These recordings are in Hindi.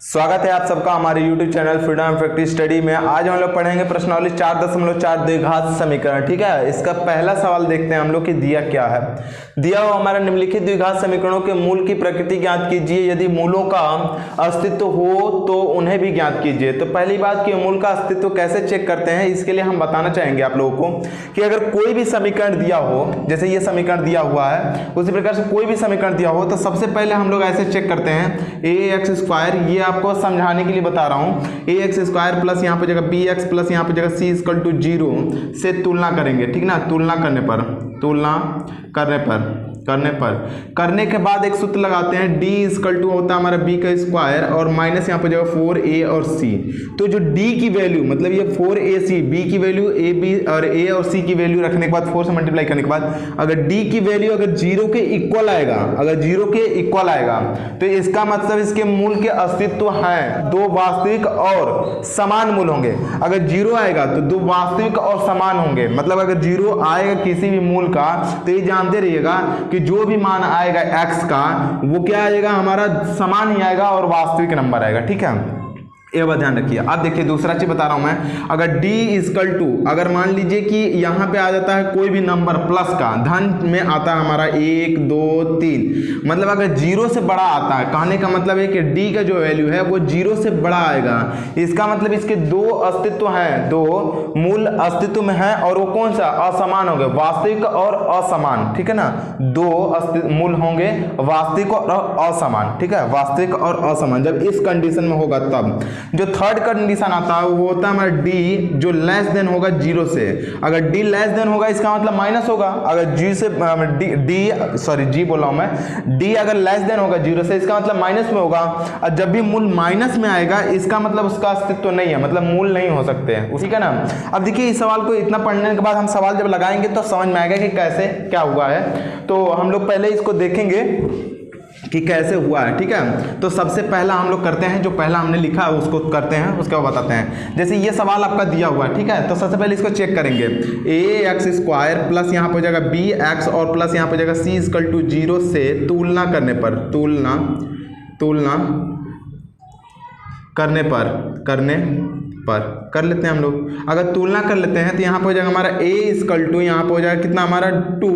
स्वागत है आप सबका हमारे YouTube channel freedom factory study में। आज हम लोग पढ़ेंगे प्रश्नावली 4.4 द्विघात समीकरण। ठीक है, इसका पहला सवाल देखते हैं हम लोग कि दिया क्या है। दिया हुआ हमारा निम्नलिखित द्विघात समीकरणों के मूल की प्रकृति ज्ञात कीजिए, यदि मूलों का अस्तित्व हो तो उन्हें भी ज्ञात कीजिए। तो पहली बात कि मूल का अस्तित्व कैसे चेक करते हैं, इसके लिए हम बताना चाहेंगे आप लोगों को कि अगर कोई भी समीकरण दिया हो, जैसे ये समीकरण दिया हुआ है, उसी प्रकार से कोई भी समीकरण दिया हो तो सबसे पहले हम लोग ऐसे चेक करते हैं ax², ये आपको समझाने के लिए बता रहा हूं, ax² प्लस यहाँ पे जगह bx प्लस यहाँ पे जगह c इक्वल टू 0 से तुलना करेंगे। ठीक ना, तुलना करने के बाद एक सूत्र लगाते हैं, d इक्वल टू होता है हमारा b का स्क्वायर और माइनस यहाँ पे जगह 4a और c। तो जो d की वैल्यू मतलब ये 4ac, b की वैल्यू a b और a और c की वैल्यू रखने के बाद 4 से मल्टीप्लाई करने के बाद अगर d की वैल्यू अगर 0 के इक्वल आएगा, तो इसका मतलब इसके मूल के अस्तित्व हैं, दो वास्तविक और समान मूल होंगे। अगर 0 आएगा तो दो वास्तविक और समान होंगे, मतलब अगर 0 आएगा किसी भी मूल का तो ये जानते रहिएगा कि जो भी मान आएगा x का वो क्या आएगा, हमारा समान ही आएगा और वास्तविक नंबर आएगा। ठीक है, ये बात ध्यान रखिए। अब देखिए दूसरा चीज बता रहा हूं मैं, अगर d इक्वल टू, अगर मान लीजिए कि यहां पे आ जाता है कोई भी नंबर प्लस का, धन में आता है हमारा 1 2 3, मतलब अगर 0 से बड़ा आता है, कहने का मतलब है कि d का जो वैल्यू है वो 0 से बड़ा आएगा। इसका मतलब इसके दो अस्तित्व हैं, दो मूल अस्तित्व में है और वो कौन सा, असमान होंगे, वास्तविक और असमान। ठीक है ना, दो मूल होंगे वास्तविक और असमान। ठीक है, वास्तविक और असमान जब इस कंडीशन में होगा तब। जो थर्ड कंडीशन आता है वो होता है हमारा d जो लेस देन होगा 0 से। अगर d लेस देन होगा इसका मतलब माइनस होगा, अगर g से g बोल रहा हूं मैं, d अगर लेस देन होगा 0 से इसका मतलब माइनस में होगा। और जब भी मूल माइनस में आएगा इसका मतलब उसका अस्तित्व नहीं है, मतलब मूल नहीं हो सकते हैं। ठीक है ना। अब देखिए इस सवाल को इतना पढ़ने के बाद हम सवाल जब लगाएंगे तो समझ में आएगा कि कैसे क्या हुआ है। तो हम लोग पहले इसको देखेंगे कि कैसे हुआ है। ठीक है, तो सबसे पहला हम लोग करते हैं, जो पहला हमने लिखा है उसको करते हैं, उसके बाद बताते हैं। जैसे ये सवाल आपका दिया हुआ है, ठीक है, तो सबसे पहले इसको चेक करेंगे, ax² प्लस यहाँ पर हो जाएगा bx और प्लस यहाँ पर हो जाएगा c इक्वल टू 0 से तुलना करने पर कर लेते हैं हम लोग। अगर तुलना कर लेते हैं तो यहाँ पे हो जाएगा हमारा a इक्वल टू, यहाँ पे हो जाएगा कितना हमारा 2,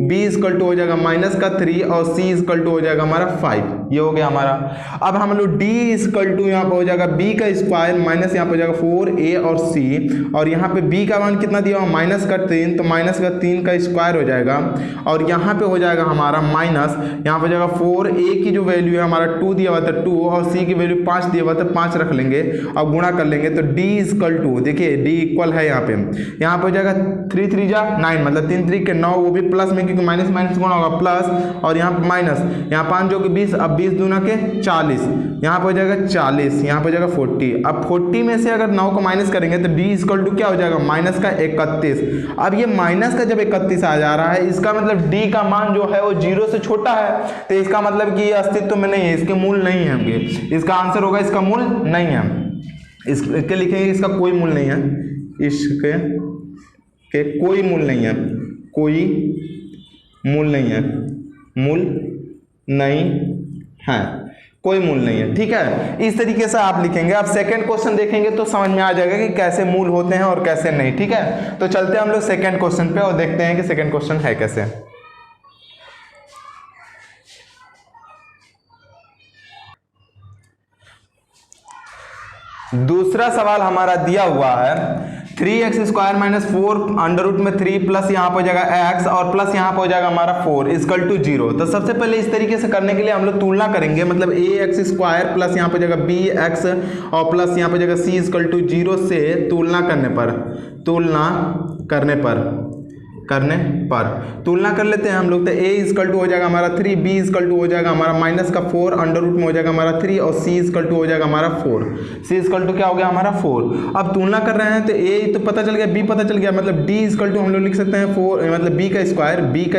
b इक्वल टू हो जाएगा -3 और c इक्वल टू हो जाएगा हमारा 5। ये हो गया हमारा। अब हम लोग d इक्वल टू यहाँ पे हो जाएगा b का स्क्वायर माइनस यहाँ पे हो जाएगा 4a और c, और यहाँ पे b का मान कितना दिया हुआ -3, तो -3 का स्क्वायर हो जाएगा और यहाँ पे हो जाएगा हमारा माइनस, यहाँ पे हो जाएगा 4a की जो वैल्यू है हमारा 2 दिया हुआ था 2 और c की वैल्यू 5 दिया हुआ था 5 रख लेंगे और गुणा कर लेंगे तो d इक्वल टू, देखिए d इक्वल है यहाँ पे हो जाएगा 3 3 जा 9, मतलब 3 3 के 9, वो भी प्लस में क्योंकि माइनस माइनस गुणा होगा प्लस, और यहाँ पे माइनस, यहाँ 5 जो कि 20, अब 20 दूना के 40, यहाँ पे हो जाएगा 40, यहाँ पे हो जाएगा 40। अब 40 में से अगर 9 को माइनस करेंगे तो d इक्वल टू क्या हो जाएगा, माइनस का 31। अब ये माइनस का जब 31 आ जा रहा है इसका मतलब d का मान जो है वो 0 से छोटा है, तो इसका मतलब कि ये अस्तित्व में नहीं है, इसके मूल नहीं है। इसका आंसर होगा इसका मूल नहीं है। इसके लिखेंगे इसका कोई मूल नहीं है, इसके के कोई मूल नहीं है, कोई मूल नहीं है, मूल नहीं है, कोई मूल नहीं है। ठीक है, इस तरीके से आप लिखेंगे। आप सेकंड क्वेश्चन देखेंगे तो समझ में आ जाएगा कि कैसे मूल होते हैं और कैसे नहीं। ठीक है, तो चलते हैं हम लोग सेकंड क्वेश्चन पे और देखते हैं कि सेकंड क्वेश्चन है कैसे। दूसरा सवाल हमारा दिया हुआ है 3x² - 4 √3 प्लस यहाँ पर हो जाएगा x और प्लस यहाँ पर हो जाएगा हमारा 4 इक्वल टू 0। तो सबसे पहले इस तरीके से करने के लिए हम लोग तुलना करेंगे, मतलब ax² प्लस यहाँ पर हो जाएगा bx और प्लस यहाँ पर हो जाएगा c इक्वल टू 0 से तुलना तुलना कर लेते हैं हम लोग। तो a इक्वल टू हो जाएगा हमारा 3, b इक्वल टू हो जाएगा हमारा -4 अंडर रूट में हो जाएगा हमारा 3 और c इक्वल टू हो जाएगा हमारा 4। c इक्वल टू क्या हो गया हमारा 4। अब तुलना कर रहे हैं तो a तो पता चल गया, b पता चल गया, मतलब d इक्वल टू हम लोग लिख सकते हैं 4, मतलब b का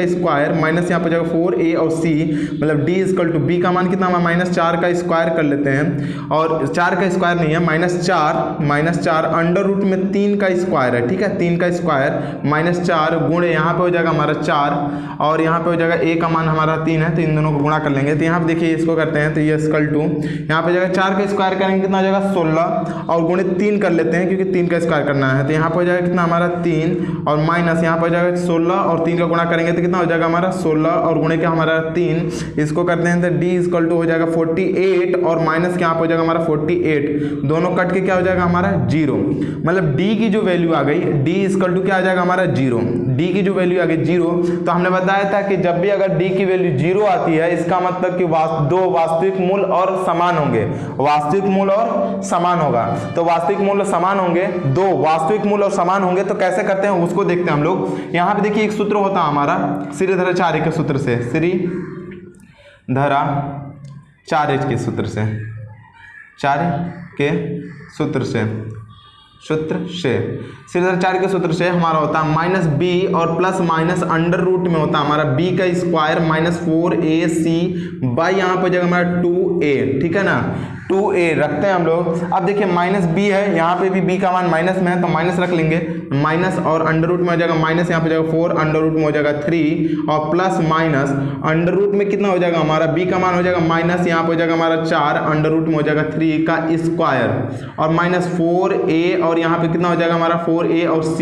स्क्वायर माइनस यहाँ पर जाएगा 4a और c, मतलब d इक्वल टू b का मान कितना हमारा -4 का स्क्वायर कर लेते हैं, और 4 का स्क्वायर नहीं है -4 अंडर रूट में 3 का स्क्वायर है। ठीक है, 3 का स्क्वायर -4 गुणे यहाँ पे हो जाएगा हमारा 4 और यहाँ पे हो जाएगा a का मान हमारा 3 है, तो इन दोनों को गुणा कर लेंगे। तो यहाँ पे देखिए इसको करते हैं, तो ये इक्वल टू यहाँ पे जाएगा 4 का स्क्वायर करेंगे कितना हो जाएगा 16 और गुणे 3 कर लेते हैं क्योंकि 3 का स्क्वायर करना है। तो यहाँ पे हो जाएगा कितना हमारा 3 और माइनस यहाँ पे हो जाएगा 16 और 3 का गुणा करेंगे तो कितना हो जाएगा हमारा 16 और गुणे का हमारा 3। इसको करते हैं तो d इक्वल टू हो जाएगा 48 और माइनस यहाँ पे हो जाएगा हमारा 48, दोनों कट के क्या हो जाएगा हमारा 0। मतलब d की जो वैल्यू आ गई d इक्वल टू क्या आ जाएगा हमारा 0। d की जो वैल्यू आ गई 0, तो हमने बताया था कि जब भी अगर d की वैल्यू 0 आती है इसका मतलब कि दो वास्तविक मूल और समान होंगे, वास्तविक मूल और समान होगा। तो वास्तविक मूल समान होंगे, दो वास्तविक मूल और समान होंगे, तो कैसे करते हैं उसको देखते हैं हम लोग। यहाँ पे देखिए एक सूत्र होता है हमारा श्रीधराचार्य के सूत्र से, श्रीधराचार्य के सूत्र से, श्रीधराचार्य के सूत्र से हमारा होता है माइनस बी और प्लस माइनस अंडर रूट में होता है हमारा b का स्क्वायर माइनस 4ac बाई यहाँ पर जगह हमारा 2a, ठीक है ना, 2a रखते हैं हम लोग। अब देखिए माइनस b है, यहाँ पे भी b का मान माइनस में है तो माइनस रख लेंगे, माइनस और अंडर रूट में हो जाएगा माइनस, यहाँ पे जाएगा 4, अंडर रूट में हो जाएगा 3 और प्लस माइनस अंडर रूट में कितना हो जाएगा हमारा b का मान हो जाएगा माइनस, यहाँ पे हो जाएगा हमारा 4, अंडर रूट में हो जाएगा 3 का स्क्वायर और माइनस 4a और यहाँ पे कितना हो जाएगा हमारा 4a और c,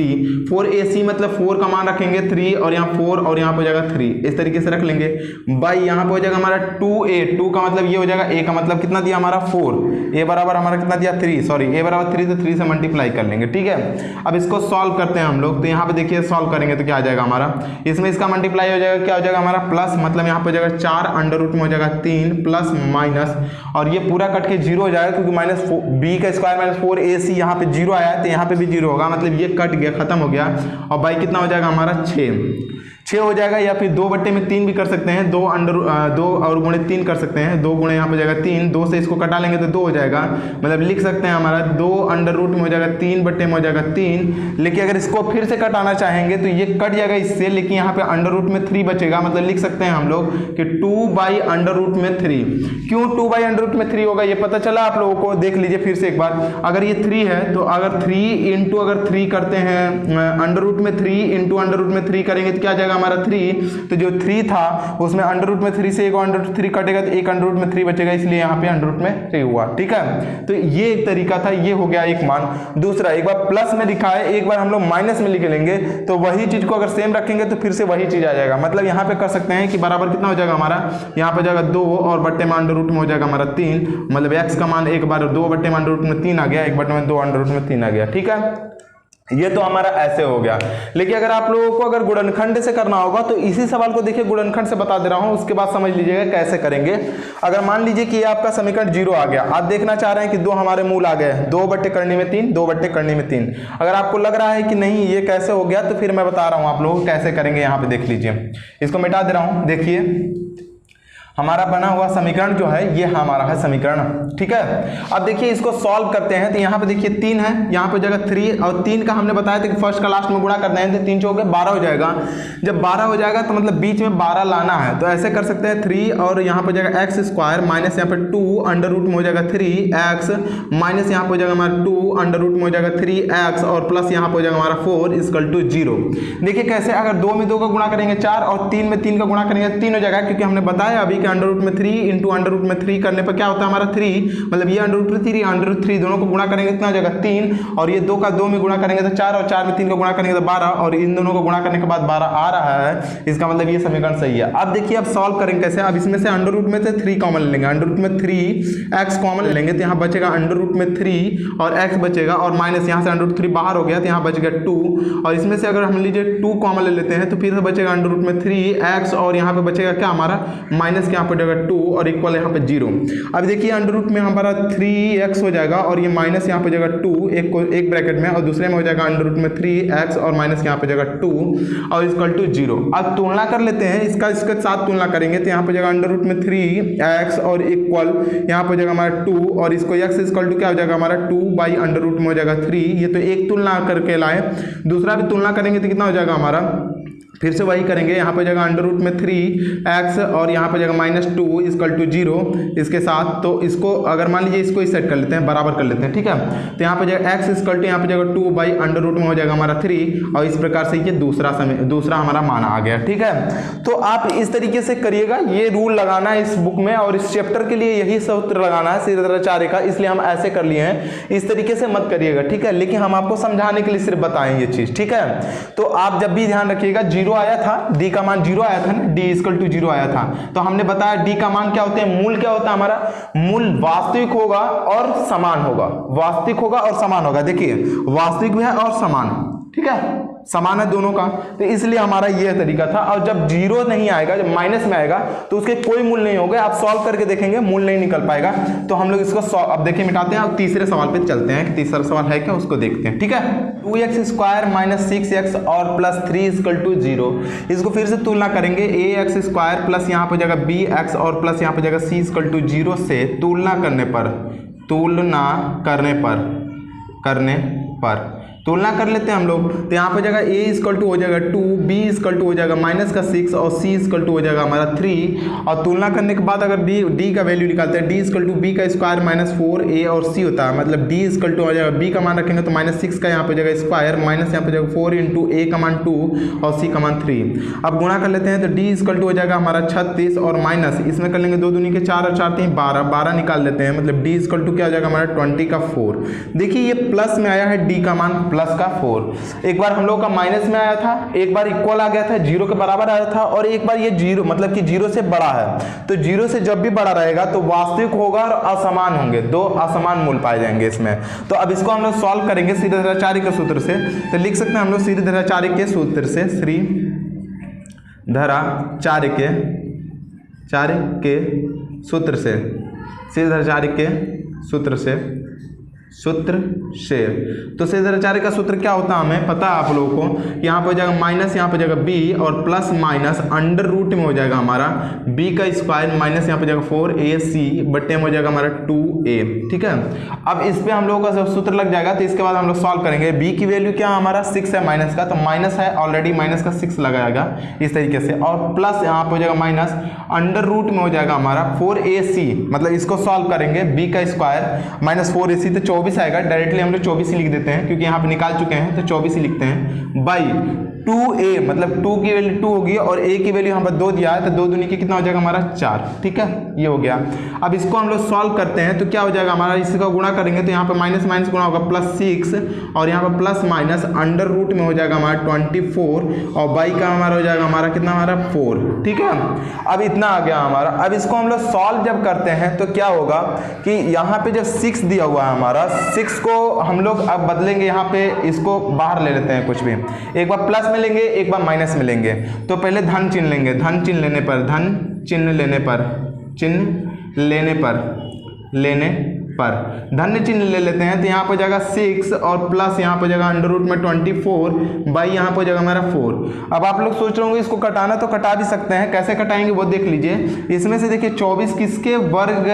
4ac मतलब 4 का मान रखेंगे 3 और यहाँ 4 और यहाँ पे हो जाएगा 3, इस तरीके से रख लेंगे। बाई यहाँ पे हो जाएगा हमारा 2a, 2 का मतलब ये हो जाएगा a का मतलब कितना दिया हमारा 4, a बराबर हमारा कितना दिया 3, सॉरी a बराबर 3 तो 3 से मल्टीप्लाई कर लेंगे, ठीक है। अब इसको सॉल्व करते हैं हम लोग, तो यहाँ पे देखिए सॉल्व करेंगे तो क्या आ जाएगा हमारा, इसमें इसका मल्टीप्लाई हो जाएगा, क्या हो जाएगा हमारा प्लस, मतलब यहाँ पे हो जाएगा 4 अंडर रूट में हो जाएगा 3 प्लस माइनस और ये पूरा कट के 0 हो जाएगा क्योंकि माइनस b का स्क्वायर माइनस 4ac यहाँ पे 0 आया है तो यहाँ पे भी 0 होगा, मतलब ये कट गया, खत्म हो गया। और बाई कितना हो जाएगा हमारा 6 हो जाएगा, या फिर 2/3 भी कर सकते हैं, 2 और गुणे 3 कर सकते हैं, 2 गुणे यहाँ पे जाएगा 3, 2 से इसको कटा लेंगे तो 2 हो जाएगा, मतलब लिख सकते हैं हमारा 2 अंडर रूट में हो जाएगा 3/में हो जाएगा 3। लेकिन अगर इसको फिर से कटाना चाहेंगे तो ये कट जाएगा इससे, लेकिन यहाँ पे अंडर रूट में 3 बचेगा, मतलब लिख सकते हैं हम लोग कि 2/√3। क्यों 2/√3 होगा ये पता चला आप लोगों को, देख लीजिए फिर से एक बार। अगर ये 3 है तो अगर 3 इंटू अगर 3 करते हैं अंडर रूट में 3 इंटू अंडर रूट में 3 करेंगे तो क्या आ जाएगा हमारा 3, तो जो 3 था उसमें अंडर रूट में 3 से एक अंडर रूट 3 कटेगा तो एक अंडर रूट में 3 बचेगा, इसलिए यहाँ पे अंडर रूट में 3 हुआ, ठीक है। तो ये एक तरीका था, ये हो गया एक मान। दूसरा, एक बार प्लस में लिखा है, एक बार हम लोग माइनस में लिख लेंगे तो वही चीज को अगर सेम रखेंगे तो फिर से वही चीज आ जाएगा। मतलब यहाँ पे कर सकते हैं कि बराबर कितना हो जाएगा हमारा, यहाँ पे जाएगा 2 और बट्टे में अंडर रूट में हो जाएगा हमारा 3, मतलब x का मान एक बार 2 बट्टे में अंडर रूट में 3 आ गया, 1 बट्टे में 2 अंडर रूट में 3 आ गया, ठीक है। ये तो हमारा ऐसे हो गया। लेकिन अगर आप लोगों को अगर गुणनखंड से करना होगा तो इसी सवाल को देखिए गुणनखंड से बता दे रहा हूं, उसके बाद समझ लीजिएगा कैसे करेंगे। अगर मान लीजिए कि ये आपका समीकरण 0 आ गया, आप देखना चाह रहे हैं कि 2 हमारे मूल आ गए, 2 बट्टे करने में 3, 2 बट्टे करने में 3। अगर आपको लग रहा है कि नहीं ये कैसे हो गया तो फिर मैं बता रहा हूं आप लोगों को कैसे करेंगे। यहाँ पे देख लीजिए, इसको मिटा दे रहा हूं। देखिए हमारा बना हुआ समीकरण जो है ये हमारा है समीकरण, ठीक है। अब देखिए इसको सॉल्व करते हैं तो यहाँ पे देखिए 3 है, यहाँ पे जगह 3 और 3 का हमने बताया था कि फर्स्ट का लास्ट में गुणा करना है, तो 3 चौके 12 हो जाएगा। जब 12 हो जाएगा तो मतलब बीच में 12 लाना है, तो ऐसे कर सकते हैं 3 और यहाँ पे जाएगा एक्स स्क्वायर माइनस यहाँ पे 2 अंडर रूट में हो जाएगा 3x माइनस यहाँ पे हो जाएगा हमारा 2 अंडर रूट में हो जाएगा 3x और प्लस यहाँ पे हो जाएगा हमारा 4 इक्वल टू 0। देखिए कैसे, अगर 2 में 2 का गुणा करेंगे 4 और 3 में 3 का गुणा करेंगे 3 हो जाएगा, क्योंकि हमने बताया अभी अंडर रूट में 3 इंटू अंडर रूट में 3 करने पर क्या होता है हमारा 3, मतलब ये अंडर रूट में 3 अंडर रूट 3 दोनों को गुणा करेंगे कितना हो जाएगा 3, और ये 2 का 2 में गुणा करेंगे तो 4 और 4 में 3 को गुणा करेंगे तो 12, और इन दोनों को गुणा करने के बाद 12 आ रहा है, इसका मतलब ये समीकरण सही है। अब देखिए अब सॉल्व करेंगे कैसे। अब इसमें से अंडर रूट में से 3 कॉमन ले लेंगे, अंडर रूट में 3x कॉमन ले लेंगे तो यहाँ बचेगा अंडर रूट में 3 और x बचेगा, और माइनस यहाँ से अंडर रूट 3 बाहर हो गया तो यहाँ बच गया 2, और इसमें से अगर हम लीजिए 2 कॉमन ले लेते हैं तो फिर से बचेगा अंडर रूट में 3x और यहाँ पे बचेगा क्या हमारा माइनस के यहाँ पे जाएगा 2 और इक्वल यहाँ पे 0। अब देखिए अंडर रूट में हमारा 3x हो जाएगा और ये माइनस यहाँ पे जाएगा 2 एक ब्रैकेट में, और दूसरे में हो जाएगा अंडर रूट में 3x और माइनस यहाँ पे जाएगा 2 और इक्वल टू 0। अब तुलना कर लेते हैं, इसके साथ तुलना करेंगे तो यहाँ पे जाएगा अंडर रूट में 3x और इक्वल यहाँ पे जाएगा हमारा 2 और इसको x इक्वल टू क्या हो जाएगा हमारा 2 बाई अंडर रूट में हो जाएगा 3। ये तो एक तुलना करके लाए, दूसरा भी तुलना करेंगे तो कितना हो जाएगा हमारा फिर से वही करेंगे, यहाँ पे जगह अंडर रूट में 3x और यहाँ पे जगह -2 = 0 इसके साथ। तो इसको अगर मान लीजिए इसको ही सेट कर लेते हैं, बराबर कर लेते हैं, ठीक है। तो यहाँ पे जगह x = यहाँ पे जगह 2 बाई अंडर रूट में हो जाएगा हमारा 3 और इस प्रकार से ये दूसरा हमारा मान आ गया, ठीक है। तो आप इस तरीके से करिएगा, ये रूल लगाना है इस बुक में और इस चैप्टर के लिए यही सूत्र लगाना है सीधेचारे का, इसलिए हम ऐसे कर लिए हैं। इस तरीके से मत करिएगा, ठीक है, लेकिन हम आपको समझाने के लिए सिर्फ बताएं ये चीज, ठीक है। तो आप जब भी ध्यान रखिएगा, 0 आया था, d का मान 0 आया था ना, d = 0 आया था, तो हमने बताया d का मान क्या होते हैं, मूल क्या होता है हमारा, मूल वास्तविक होगा और समान होगा, वास्तविक होगा और समान होगा। देखिए वास्तविक भी है और समान, ठीक है, समान है दोनों का। तो इसलिए हमारा यह तरीका था। और जब 0 नहीं आएगा, जब माइनस में आएगा तो उसके कोई मूल नहीं होगा, आप सॉल्व करके देखेंगे मूल नहीं निकल पाएगा। तो हम लोग इसको अब देखिए मिटाते हैं। अब तीसरे सवाल पे चलते हैं, तीसरा सवाल है क्या उसको देखते हैं, ठीक है। 2x² - 6x और +3 = 0। इसको फिर से तुलना करेंगे, ax² प्लस यहाँ पर जगह bx और प्लस यहाँ पर जगह c = 0 से तुलना तुलना कर लेते हैं हम लोग। तो यहाँ पे जगह a = हो जाएगा 2, b = हो जाएगा -6 और c = हो जाएगा हमारा 3। और तुलना करने के बाद अगर d का वैल्यू निकालते हैं, d = b² - 4a और c होता है, मतलब d = हो जाएगा, b का मान रखेंगे तो -6 का यहाँ पे जगह स्क्वायर माइनस यहाँ पे जगह 4 × a का मान 2 और c का मान 3। अब गुणा कर लेते हैं, तो d = हो जाएगा हमारा 36 और माइनस इसमें कर लेंगे 2 दूनी के 4 और 4 3 12 निकाल लेते हैं, मतलब d = क्या हो जाएगा हमारा 20 का 4। देखिए ये प्लस में आया है, d का मान प्लस का 4। एक बार हम लोग का माइनस में आया था, एक बार इक्वल आ गया था, 0 के बराबर आया था, और एक बार ये 0 मतलब कि 0 से बड़ा है। तो 0 से जब भी बड़ा रहेगा तो वास्तविक होगा और असमान होंगे, दो असमान मूल पाए जाएंगे इसमें। तो अब इसको हम लोग सॉल्व करेंगे सीधेचार्य के सूत्र से। तो लिख सकते हैं हम लोग सीधेचार्य के सूत्र से, सीधेचार्य के सूत्र से तो सीधेचार्य का सूत्र क्या होता है हमें पता है आप लोगों को। यहाँ पर जाएगा माइनस, यहाँ पर जाएगा b और प्लस माइनस अंडर रूट में हो जाएगा हमारा b का स्क्वायर माइनस यहाँ पर जाएगा 4ac बट्टे में हो जाएगा हमारा 2a, ठीक है। अब इस पे हम लोगों का जब सूत्र लग जाएगा तो इसके बाद हम लोग सॉल्व करेंगे। b की वैल्यू क्या हमारा 6 है माइनस का, तो माइनस है ऑलरेडी, माइनस का 6 लगाएगा इस तरीके से, और प्लस यहाँ पर हो जाएगा माइनस अंडर रूट में हो जाएगा हमारा 4ac, मतलब इसको सॉल्व करेंगे b का स्क्वायर माइनस 4ac तो 24 आएगा। डायरेक्टली हम लोग 24 ही लिख देते हैं क्योंकि यहाँ पे निकाल चुके हैं, तो 24 ही लिखते हैं बाई 2a, मतलब 2 की वैल्यू 2 होगी और a की वैल्यू यहाँ पर 2 दिया है, तो 2 दूनी की कितना हो जाएगा हमारा 4, ठीक है, ये हो गया। अब इसको हम लोग सॉल्व करते हैं तो क्या हो जाएगा हमारा, इसका गुणा करेंगे तो यहाँ पर माइनस माइनस गुणा होगा +6 और यहाँ पर प्लस माइनस अंडर रूट में हो जाएगा हमारा 24 और बाई का हमारा हो जाएगा हमारा कितना हमारा 4, ठीक है। अब इतना आ गया हमारा। अब इसको हम लोग सॉल्व जब करते हैं तो क्या होगा कि यहाँ पे जब 6 दिया हुआ है हमारा, 6 को हम लोग अब बदलेंगे, यहाँ पे इसको बाहर ले लेते हैं कुछ भी, एक बार प्लस में लेंगे एक बार माइनस में लेंगे। तो पहले धन चिन्ह लेंगे, धन चिन्ह धन्य चिन्ह ले लेते हैं। तो यहाँ पर जाएगा 6 और प्लस यहाँ पर जाएगा अंडर रूट में 24 बाई यहाँ पर जाएगा हमारा 4। अब आप लोग सोच रहे होंगे इसको कटाना, तो कटा भी सकते हैं, कैसे कटाएंगे वो देख लीजिए। इसमें से देखिए 24 किसके वर्ग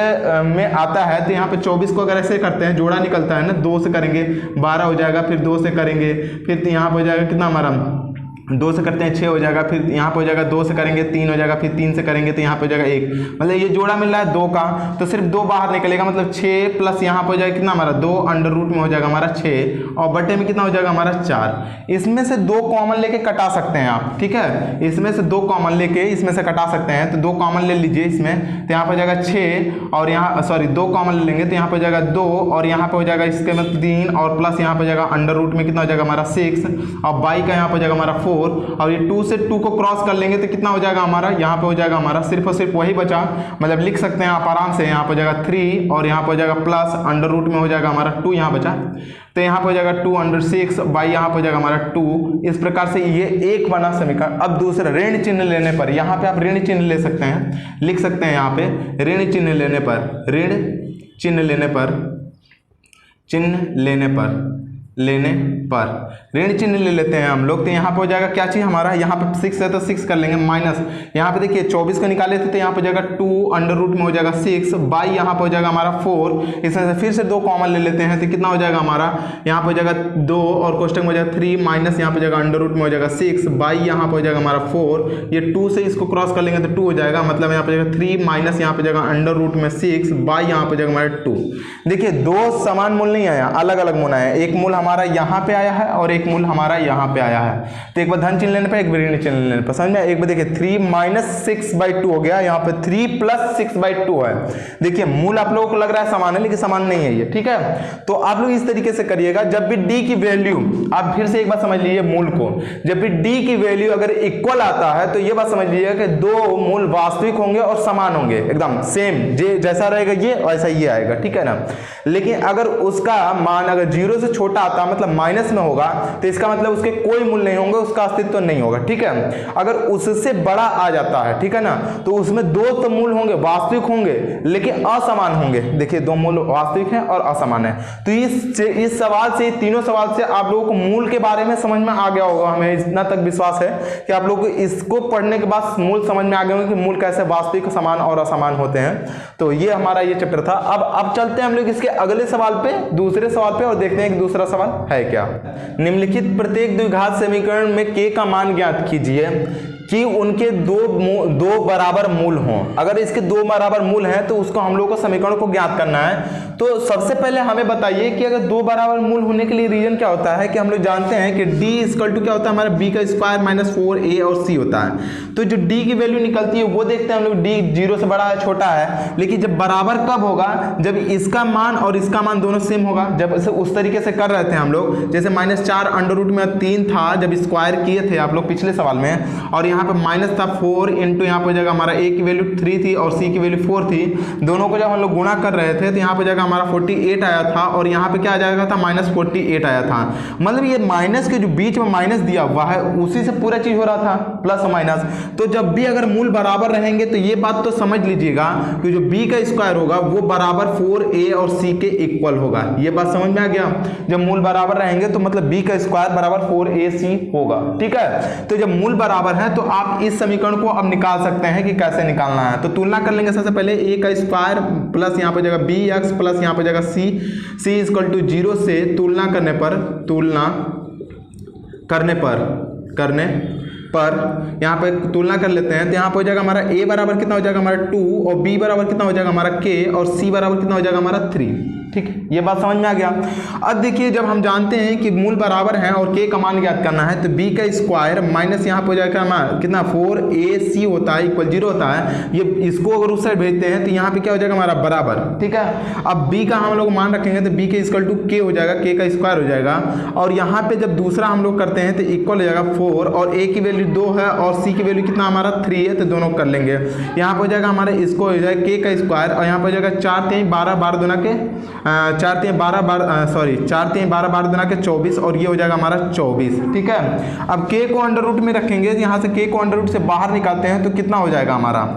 में आता है, तो यहाँ पे 24 को अगर ऐसे करते हैं जोड़ा निकलता है ना, 2 से करेंगे 12 हो जाएगा, फिर 2 से करेंगे, फिर यहाँ पर हो जाएगा कितना हमारा 2 से करते हैं 6 हो जाएगा, फिर यहाँ पे हो जाएगा 2 से करेंगे 3 हो जाएगा, फिर 3 से करेंगे तो यहाँ पे हो जाएगा 1, मतलब ये जोड़ा मिल रहा है 2 का, तो सिर्फ 2 बाहर निकलेगा, मतलब 6 प्लस यहाँ पे हो जाएगा कितना हमारा 2 अंडर रूट में हो जाएगा हमारा 6 और बटे में कितना हो जाएगा हमारा 4। इसमें से 2 कॉमन लेके कटा सकते हैं आप, ठीक है, इसमें से 2 कॉमन लेके इसमें से कटा सकते हैं। तो 2 कॉमन ले लीजिए इसमें, तो यहाँ पे हो जाएगा 6 और यहाँ 2 कॉमन ले लेंगे तो यहाँ पे हो जाएगा 2 और यहाँ पे हो जाएगा इसके मतलब 3 और प्लस यहाँ पे हो जाएगा अंडर रूट में कितना हो जाएगा हमारा 6 और बाई का यहाँ पे हो जाएगा हमारा 4 और ये 2 से 2 को क्रॉस कर लेंगे तो कितना हो जाएगा हमारा, यहाँ पे हो जाएगा हमारा सिर्फ और सिर्फ वही बचा, मतलब लिख सकते हैं आप आराम से, यहाँ पे हो जाएगा 3 और यहाँ पे हो जाएगा प्लस अंडर रूट में हो जाएगा हमारा 2 यहाँ बचा, तो यहाँ पे हो जाएगा 2/6 बाई यहाँ पे हो जाएगा हमारा 2। इस प्रकार से ये एक बना समीकरण। अब दूसरा ऋण चिन्ह लेने पर, यहाँ पे आप ऋण चिन्ह ले सकते हैं, लिख सकते हैं यहाँ पे ऋण चिन्ह लेने पर लेने पर, ऋण चिन्ह ले लेते हैं हम लोग। तो यहाँ पे हो जाएगा क्या चीज़ हमारा, यहाँ पे 6 है तो 6 कर लेंगे माइनस, यहाँ पे देखिए 24 को निकाले थे तो यहाँ पे हो जाएगा 2 अंडर रूट में हो जाएगा 6 बाई यहाँ पे हो जाएगा हमारा 4, इसमें से फिर से 2 कॉमन ले लेते हैं तो कितना हो जाएगा हमारा, यहाँ पे हो जाएगा 2 और कोष्टक में हो जाएगा 3 माइनस यहाँ पे हो जाएगा अंडर रूट में हो जाएगा 6 बाई यहाँ पे हो जाएगा हमारा 4, ये 2 से इसको क्रॉस कर लेंगे तो 2 हो जाएगा, मतलब यहाँ पे हो जाएगा 3 माइनस यहाँ पे हो जाएगा अंडर रूट में 6 बाई यहाँ पे हो जाएगा हमारा 2। देखिए दो समान मूल नहीं आया, अलग अलग मूल आया, एक मूल हमारा यहाँ पे आया है और एक मूल हमारा यहाँ पे आया है। तो एक बार धन चिन्ह लेने पर, एक बार ऋण चिन्ह लेने पर, समझ में। एक बार देखिए 3 माइनस 6/2 हो गया, यहाँ पे 3 प्लस 6/2 है। देखिए मूल आप लोगों को लग रहा है समान है लेकिन समान नहीं है ये, ठीक है। तो आप लोग इस तरीके से करिएगा, जब भी डी की वैल्यू, आप फिर से एक बार समझ लीजिए मूल को, जब भी डी की वैल्यू अगर इक्वल आता है तो ये बात समझ लीजिएगा कि दो मूल वास्तविक होंगे और समान होंगे, एकदम सेम, जैसा रहेगा ये वैसा ये आएगा, ठीक है ना। लेकिन अगर उसका मान अगर 0 से छोटा आता है, मतलब माइनस में होगा, तो इसका मतलब उसके कोई मूल नहीं होंगे, उसका अस्तित्व नहीं होगा, ठीक है। अगर उससे बड़ा आ जाता है, ठीक है ना, तो उसमें दो तो मूल होंगे, वास्तविक होंगे लेकिन असमान होंगे। देखिए दो मूल वास्तविक हैं और असमान है। तो इस सवाल से, तीनों सवाल से आप लोगों को मूल के बारे में समझ में आ गया होगा, हमें इतना तक विश्वास है कि आप लोगों को इसको पढ़ने के बाद मूल समझ में आ गए होंगे कि मूल कैसे वास्तविक, समान और असमान होते हैं। तो ये हमारा ये चैप्टर था। अब चलते हैं हम लोग इसके अगले सवाल पे, दूसरे सवाल पे, और देखते हैं कि दूसरा सवाल है क्या। निम्नलिखित प्रत्येक द्विघात समीकरण में k का मान ज्ञात कीजिए कि उनके दो बराबर मूल हों। अगर इसके दो बराबर मूल हैं तो उसको हम लोग को समीकरण को ज्ञात करना है। तो सबसे पहले हमें बताइए कि अगर दो बराबर मूल होने के लिए रीजन क्या होता है, कि हम लोग जानते हैं कि d इक्वल टू क्या होता है हमारा, b का स्क्वायर माइनस 4a और c होता है। तो जो d की वैल्यू निकलती है वो देखते हैं हम लोग, d 0 से बड़ा है, छोटा है। लेकिन जब बराबर कब होगा, जब इसका मान और इसका मान दोनों सेम होगा। जब उस तरीके से कर रहे थे हम लोग, जैसे -4 अंडर रूट में 3 था जब स्क्वायर किए थे आप लोग पिछले सवाल में, और यहाँ पे माइनस था 4 इंटू यहाँ पे जाएगा हमारा a की वैल्यू 3 थी और c की वैल्यू 4 थी। दोनों को जब हम लोग गुणा कर रहे थे तो यहाँ पे जाएगा हमारा 48 आया था और यहाँ पे क्या आ जाएगा था, -48 आया था। मतलब ये माइनस के जो बीच में माइनस दिया हुआ है उसी से पूरा चीज हो रहा था, प्लस माइनस। तो जब भी अगर मूल बराबर रहेंगे तो ये बात तो समझ लीजिएगा कि जो b का स्क्वायर होगा वो बराबर 4a और c के इक्वल होगा। ये बात समझ में आ गया। जब मूल बराबर रहेंगे तो मतलब b का स्क्वायर बराबर 4ac होगा, ठीक है। तो जब मूल बराबर है तो आप इस समीकरण को अब निकाल सकते हैं कि कैसे निकालना है। तो तुलना कर लेंगे सबसे पहले, a का स्क्वायर प्लस यहाँ पे जाएगा bx प्लस यहाँ पे जाएगा c इक्वल टू 0 से तुलना करने पर यहाँ पे तुलना कर लेते हैं। तो यहाँ पे हो जाएगा हमारा a बराबर कितना हो जाएगा हमारा 2 और b बराबर कितना हो जाएगा हमारा k और c बराबर कितना हो जाएगा हमारा 3। ठीक है, ये बात समझ में आ गया। अब देखिए जब हम जानते हैं कि मूल बराबर हैं और k का मान ज्ञात करना है, तो b का स्क्वायर माइनस यहाँ पे हो जाएगा हमारा कितना 4ac होता है इक्वल 0 होता है। ये इसको अगर उस साइड भेजते हैं तो यहाँ पे क्या हो जाएगा हमारा बराबर, ठीक है। अब b का हम लोग मान रखेंगे तो b के इक्वल टू k हो जाएगा, k का स्क्वायर हो जाएगा। और यहाँ पे जब दूसरा हम लोग करते हैं तो इक्वल हो जाएगा 4 और a की वैल्यू 2 है और c की वैल्यू कितना हमारा 3 है, तो दोनों कर लेंगे। यहाँ पे हो जाएगा हमारे इसको हो जाएगा k का स्क्वायर और यहाँ पे हो जाएगा 4 3 12 12 दुना के 4 3 12 12 दुना के 24 और ये हो जाएगा हमारा 24, ठीक है। अब k को अंडर रूट में रखेंगे, यहाँ से k को अंडर रूट से बाहर निकालते हैं तो कितना हो जाएगा हमारा,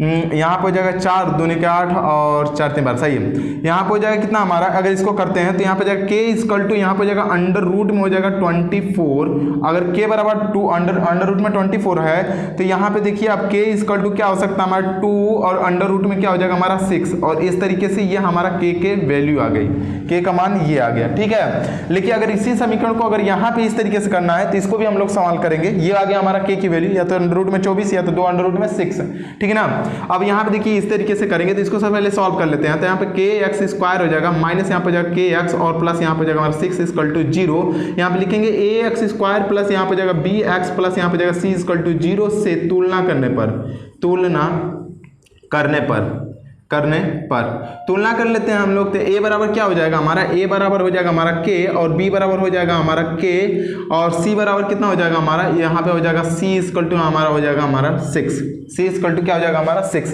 यहाँ पे हो जाएगा 4 दूनी के 8 और 4 3 12, सही है। यहाँ पे हो जाएगा कितना हमारा, अगर इसको करते हैं तो यहाँ पे जाएगा k इक्वल टू यहाँ पे जाएगा अंडर रूट में हो जाएगा 24। अगर k बराबर 2 अंडर रूट में 24 है तो यहाँ पे देखिए अब k इक्वल टू क्या हो सकता है हमारा 2 और अंडर रूट में क्या हो जाएगा हमारा 6 और इस तरीके से ये हमारा k के वैल्यू आ गई, k का मान ये आ गया, ठीक है। लेकिन अगर इसी समीकरण को अगर यहाँ पे इस तरीके से करना है तो इसको भी हम लोग सवाल करेंगे। ये आ गया हमारा k की वैल्यू या तो अंडर रूट में 24 या तो 2 अंडर रूट में 6, ठीक है ना। अब यहाँ पे देखिए इस तरीके से करेंगे तो इसको सबसे पहले सॉल्व कर लेते हैं। तो यहाँ पे kx स्क्वायर हो जाएगा माइनस यहाँ पे जाएगा kx और प्लस यहाँ पे जाएगा हमारा 6 इक्वल टू 0। यहाँ पे लिखेंगे ax स्क्वायर प्लस यहाँ पे जाएगा bx प्लस यहाँ पे जाएगा c इक्वल टू 0 से तुलना तुलना कर लेते हैं हम लोग। तो a बराबर क्या हो जाएगा हमारा, a बराबर हो जाएगा हमारा k और b बराबर हो जाएगा हमारा k और c बराबर कितना हो जाएगा हमारा, यहाँ पे हो जाएगा c इक्वल टू हमारा हो जाएगा हमारा 6, c इक्वल टू क्या हो जाएगा हमारा 6।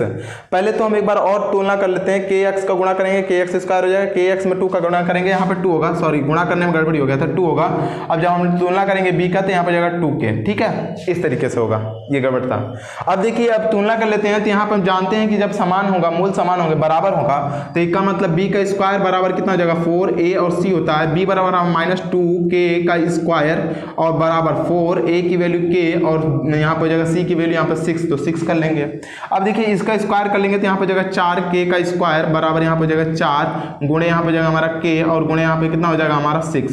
पहले तो हम एक बार और तुलना कर लेते हैं, kx का गुणा करेंगे kx स्क्वायर हो जाएगा, kx में 2 का गुणा करेंगे, यहाँ पे 2 होगा, सॉरी गुणा करने में गड़बड़ी हो गया था, 2 होगा। अब जब हम तुलना करेंगे b का तो यहाँ पे जाएगा 2k, ठीक है, इस तरीके से होगा, ये गड़बड़ था। अब देखिए अब तुलना कर लेते हैं। तो यहाँ पर हम जानते हैं कि जब समान होगा, मूल समान होंगे, बराबर होगा, तो इसका मतलब b का स्क्वायर बराबर कितना हो जाएगा 4a और c होता है, b बराबर -2k का स्क्वायर और बराबर 4a की वैल्यू k और यहाँ पर हो जाएगा c की वैल्यू यहाँ पर 6, तो 6 कर लेंगे। अब देखिए इसका स्क्वायर कर लेंगे तो यहाँ पर हो जाएगा 4k का स्क्वायर बराबर यहाँ पर हो जाएगा 4 गुणे यहाँ पर हो जाएगा हमारा k और गुणे यहाँ पे कितना हो जाएगा हमारा 6।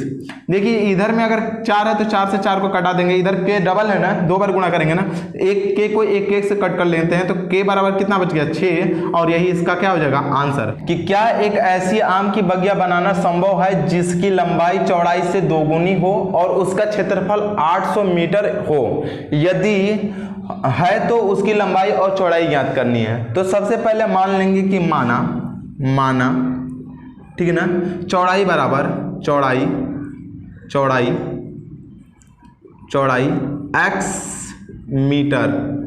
देखिए इधर में अगर 4 है तो 4 से 4 को कटा देंगे, इधर k डबल है ना, 2 बार गुणा करेंगे ना, एक k को एक से कट कर लेते हैं तो k बराबर कितना बच गया 6 और यही इसका क्या हो जाएगा आंसर। कि क्या एक ऐसी आम की बगिया बनाना संभव है जिसकी लंबाई चौड़ाई से दोगुनी हो और उसका क्षेत्रफल 800 मीटर हो, यदि है तो उसकी लंबाई और चौड़ाई ज्ञात करनी है। तो सबसे पहले मान लेंगे कि माना ठीक है ना, चौड़ाई बराबर चौड़ाई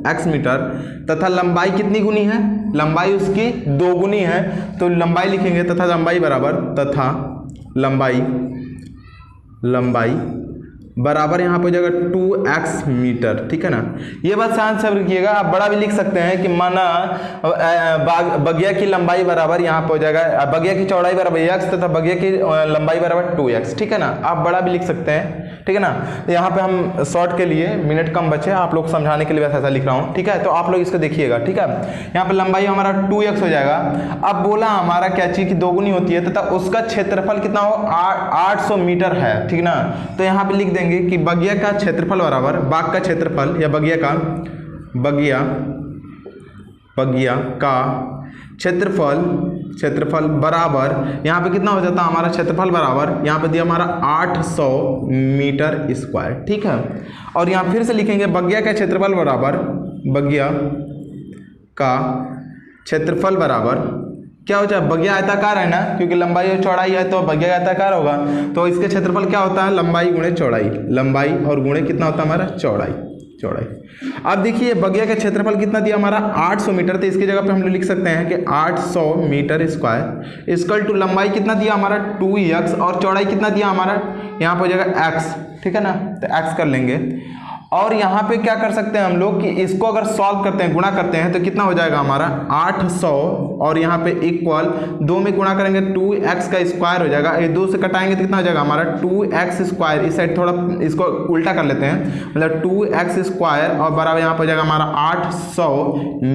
x मीटर तथा लंबाई कितनी गुनी है, लंबाई उसकी 2 गुनी है, तो लंबाई लिखेंगे तथा लंबाई बराबर लंबाई बराबर यहाँ पे हो जाएगा 2x मीटर। ठीक है ना, ये बात शांत से रखिएगा, आप बड़ा भी लिख सकते हैं कि माना बगिया की लंबाई बराबर यहाँ पे हो जाएगा, बगिया की चौड़ाई बराबर x तथा बगिया की लंबाई बराबर 2x। ठीक है ना, आप बड़ा भी लिख सकते हैं। ठीक है ना, यहाँ पे हम शॉर्ट के लिए मिनट कम बचे, आप लोग समझाने के लिए वैसा ऐसा लिख रहा हूँ। ठीक है, तो आप लोग इसको देखिएगा। ठीक है, यहाँ पे लंबाई हमारा 2x हो जाएगा। अब बोला हमारा क्या चीज की 2 गुनी होती है तथा उसका क्षेत्रफल कितना हो 800 मीटर है। ठीक ना, तो यहाँ पे लिख देंगे कि बगिया का क्षेत्रफल बराबर बाग का क्षेत्रफल या बगिया का क्षेत्रफल बराबर यहाँ पे कितना हो जाता है हमारा क्षेत्रफल बराबर, यहाँ पे दिया हमारा 800 मीटर स्क्वायर। ठीक है, और यहाँ फिर से लिखेंगे बगिया का क्षेत्रफल बराबर क्या हो जाए, बगिया आयताकार है ना, क्योंकि लंबाई और चौड़ाई है तो बगिया आयताकार होगा, तो इसके क्षेत्रफल क्या होता है लंबाई गुणे चौड़ाई, लंबाई और गुणे कितना होता है हमारा चौड़ाई। अब देखिए बगिया का क्षेत्रफल कितना दिया हमारा 800 मीटर, तो इसकी जगह पे हम लोग लिख सकते हैं कि 800 मीटर स्क्वायर इक्वल टू लंबाई कितना दिया हमारा 2x और चौड़ाई कितना दिया हमारा यहाँ पर हो जाएगा x। ठीक है ना, तो x कर लेंगे और यहाँ पे क्या कर सकते हैं हम लोग कि इसको अगर सॉल्व करते हैं, गुणा करते हैं, तो कितना हो जाएगा हमारा 800 और यहाँ पे इक्वल 2 में गुणा करेंगे 2x का स्क्वायर हो जाएगा, ये 2 से कटाएंगे तो कितना हो जाएगा हमारा 2x स्क्वायर। इस साइड थोड़ा इसको उल्टा कर लेते हैं, मतलब 2x स्क्वायर और बराबर यहाँ पर हो जाएगा हमारा 800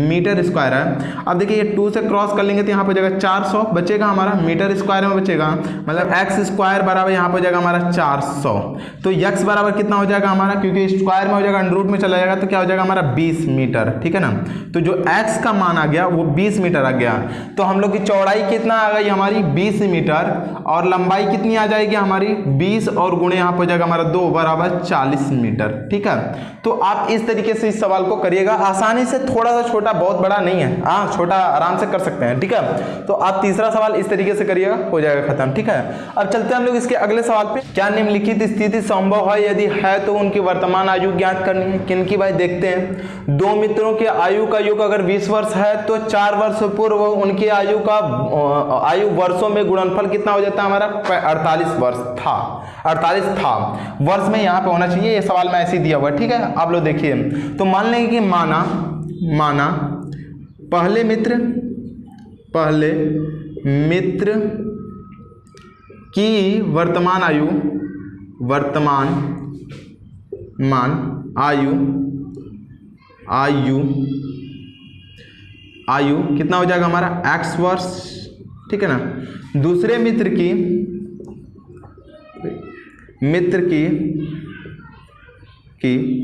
मीटर स्क्वायर है। अब देखिए ये 2 से क्रॉस कर लेंगे तो यहाँ पर हो जाएगा 400 बचेगा हमारा, मीटर स्क्वायर में बचेगा, मतलब x स्क्वायर बराबर यहाँ पर हो जाएगा हमारा 400। तो x बराबर कितना हो जाएगा हमारा, क्योंकि स्क्वायर में हो जाएगा अंडर रूट में चला जाएगा तो क्या हो जाएगा हमारा 20 मीटर। ठीक है ना, तो जो x का मान आ गया वो 20 मीटर आ गया। तो हम लोग की चौड़ाई कितना आ गई हमारी 20 मीटर और लंबाई कितनी आ जाएगी हमारी 20 और गुणे यहाँ पर हो जाएगा हमारा 2 बराबर 40 मीटर। ठीक है, तो आप इस तरीके से इस सवाल को करिएगा आसानी से, थोड़ा सा छोटा, बहुत बड़ा नहीं है, हाँ छोटा आराम से कर सकते हैं। ठीक है, तो आप तीसरा सवाल इस तरीके से करिएगा, हो जाएगा खत्म। ठीक है, अब चलते हैं हम लोग इसके अगले सवाल पे। क्या निम्नलिखित स्थिति संभव है, यदि है तो उनकी वर्तमान आयु ज्ञात करनी है। किनकी भाई देखते हैं, 2 मित्रों की आयु का योग अगर 20 वर्ष है तो 4 वर्ष पूर्व उनकी आयु वर्षों में गुणनफल कितना हो जाता है हमारा 48 वर्ष था, 48 था वर्ष में यहाँ पे होना चाहिए, ये सवाल में ऐसे ही दिया हुआ है। ठीक है, आप लोग देखिए, तो मान लेंगे कि माना पहले मित्र की वर्तमान आयु कितना हो जाएगा हमारा x वर्ष। ठीक है ना, दूसरे मित्र की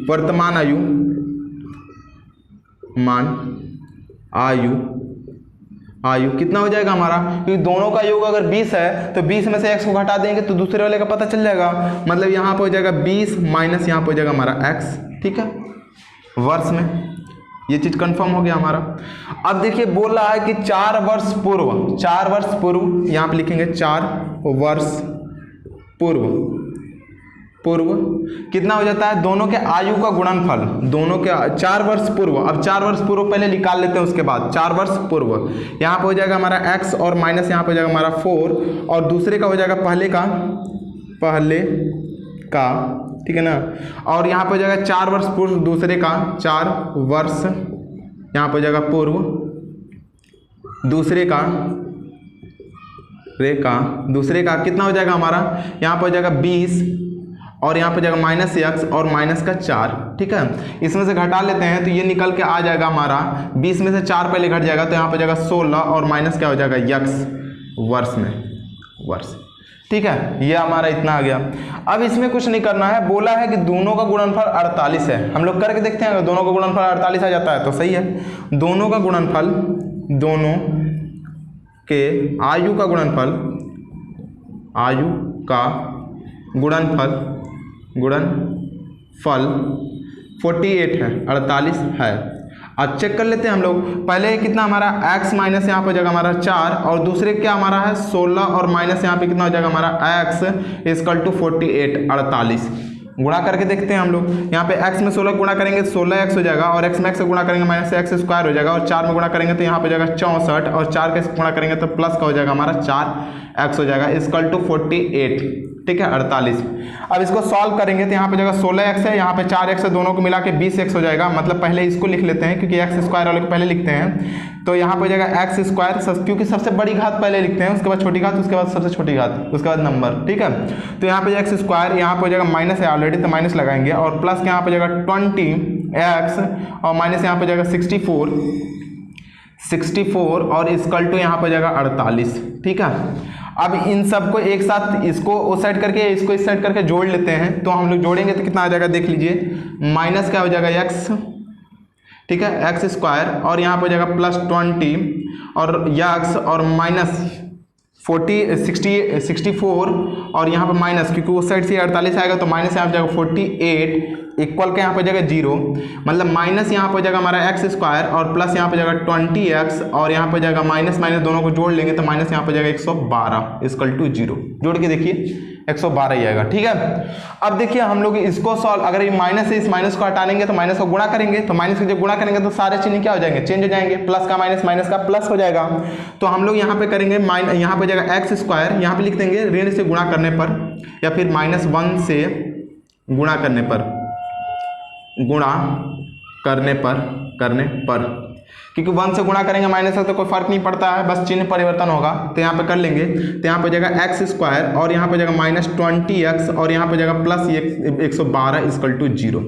वर्तमान आयु कितना हो जाएगा हमारा, क्योंकि दोनों का योग अगर 20 है तो 20 में से x को घटा देंगे तो दूसरे वाले का पता चल जाएगा, मतलब यहाँ पे हो जाएगा 20 माइनस यहाँ पे हो जाएगा हमारा x। ठीक है, वर्ष में ये चीज कंफर्म हो गया हमारा। अब देखिए बोल रहा है कि 4 वर्ष पूर्व यहाँ पे लिखेंगे 4 वर्ष पूर्व कितना हो जाता है, दोनों के आयु का गुणनफल, दोनों के 4 वर्ष पूर्व। अब 4 वर्ष पूर्व पहले निकाल लेते हैं, उसके बाद 4 वर्ष पूर्व यहाँ पे हो जाएगा हमारा x और माइनस यहाँ पे हो जाएगा हमारा 4 और दूसरे का हो जाएगा पहले का। ठीक है ना, और यहाँ पे हो जाएगा 4 वर्ष पूर्व, दूसरे का 4 वर्ष यहाँ पे हो जाएगा पूर्व दूसरे का कितना हो जाएगा हमारा, यहाँ पर हो जाएगा 20 और यहाँ पर जाएगा -x और माइनस का 4, ठीक है। इसमें से घटा लेते हैं तो ये निकल के आ जाएगा हमारा 20 में से 4 पहले घट जाएगा तो यहाँ पर जाएगा 16 और माइनस क्या हो जाएगा x वर्ष, ठीक है। ये हमारा इतना आ गया। अब इसमें कुछ नहीं करना है, बोला है कि दोनों का गुणनफल 48 है। हम लोग करके देखते हैं, अगर दोनों का गुणनफल 48 आ जाता है तो सही है। दोनों का गुणनफल, दोनों के आयु का गुणनफल 48 है, 48 है। अब चेक कर लेते हैं हम लोग, पहले कितना हमारा x माइनस यहाँ पर जाएगा हमारा 4 और दूसरे क्या हमारा है 16 और माइनस यहाँ पे कितना हो जाएगा हमारा x इक्वल टू 48, 48। गुणा करके देखते हैं हम लोग, यहाँ पे x में 16 गुणा करेंगे 16x हो जाएगा और x में x से गुणा करेंगे -x स्क्वायर हो जाएगा और 4 में गुणा करेंगे तो यहाँ पे जाएगा 64 और 4 के गुणा करेंगे तो प्लस का हो जाएगा हमारा 4x हो जाएगा इक्वल टू 48, ठीक है, 48। अब इसको सॉल्व करेंगे तो यहाँ पे जगह 16x है, यहाँ पे 4x है, दोनों को मिला के 20x हो जाएगा। मतलब पहले इसको लिख लेते हैं क्योंकि x स्क्वायर वाले को पहले लिखते हैं, तो यहाँ पे जगह x स्क्वायर, क्योंकि सबसे बड़ी घात पहले लिखते हैं, उसके बाद छोटी घात, उसके बाद सबसे छोटी घात, उसके बाद नंबर, ठीक है। तो यहाँ पे x स्क्वायर, यहाँ पे जगह माइनस है ऑलरेडी तो माइनस लगाएंगे और प्लस के यहाँ पे जगह 20x और माइनस यहाँ पे जगह 64 और इक्वल टू यहाँ पे जगह 48, ठीक है। अब इन सबको एक साथ, इसको उस साइड करके इसको इस साइड करके जोड़ लेते हैं, तो हम लोग जोड़ेंगे तो कितना आ जाएगा देख लीजिए, माइनस क्या हो जाएगा x, ठीक है, x स्क्वायर और यहाँ पर हो जाएगा प्लस 20 और x और माइनस 64 और यहाँ पर माइनस, क्योंकि उस साइड से 48 आएगा तो माइनस यहाँ पर जाएगा 48 इक्वल के यहाँ पर जाएगा 0, मतलब माइनस यहाँ पर जाएगा हमारा x स्क्वायर और प्लस यहाँ पर जाएगा 20x और यहाँ पर जाएगा माइनस माइनस दोनों को जोड़ लेंगे तो माइनस यहाँ पर जाएगा 112 इक्वल टू 0। जोड़ के देखिए 112 ही आएगा, ठीक है। अब देखिए हम लोग इसको सॉल्व, अगर ये माइनस है, इस माइनस को हटाएंगे तो माइनस को गुणा करेंगे, तो माइनस को जब गुणा करेंगे तो सारे चिन्ह क्या हो जाएंगे, चेंज हो जाएंगे, प्लस का माइनस, माइनस का प्लस हो जाएगा। तो हम लोग यहाँ पे करेंगे यहाँ पे जाएगा x स्क्वायर, यहाँ पे लिख देंगे ऋण से गुणा करने पर या फिर -1 से गुणा करने पर, क्योंकि 1 से गुणा करेंगे माइनस से तो कोई फर्क नहीं पड़ता है, बस चिन्ह परिवर्तन होगा। तो यहाँ पे कर लेंगे, तो यहाँ पे जाएगा x स्क्वायर और यहाँ पे जाएगा -20x और यहाँ पे जाएगा प्लस 112 इक्वल टू 0।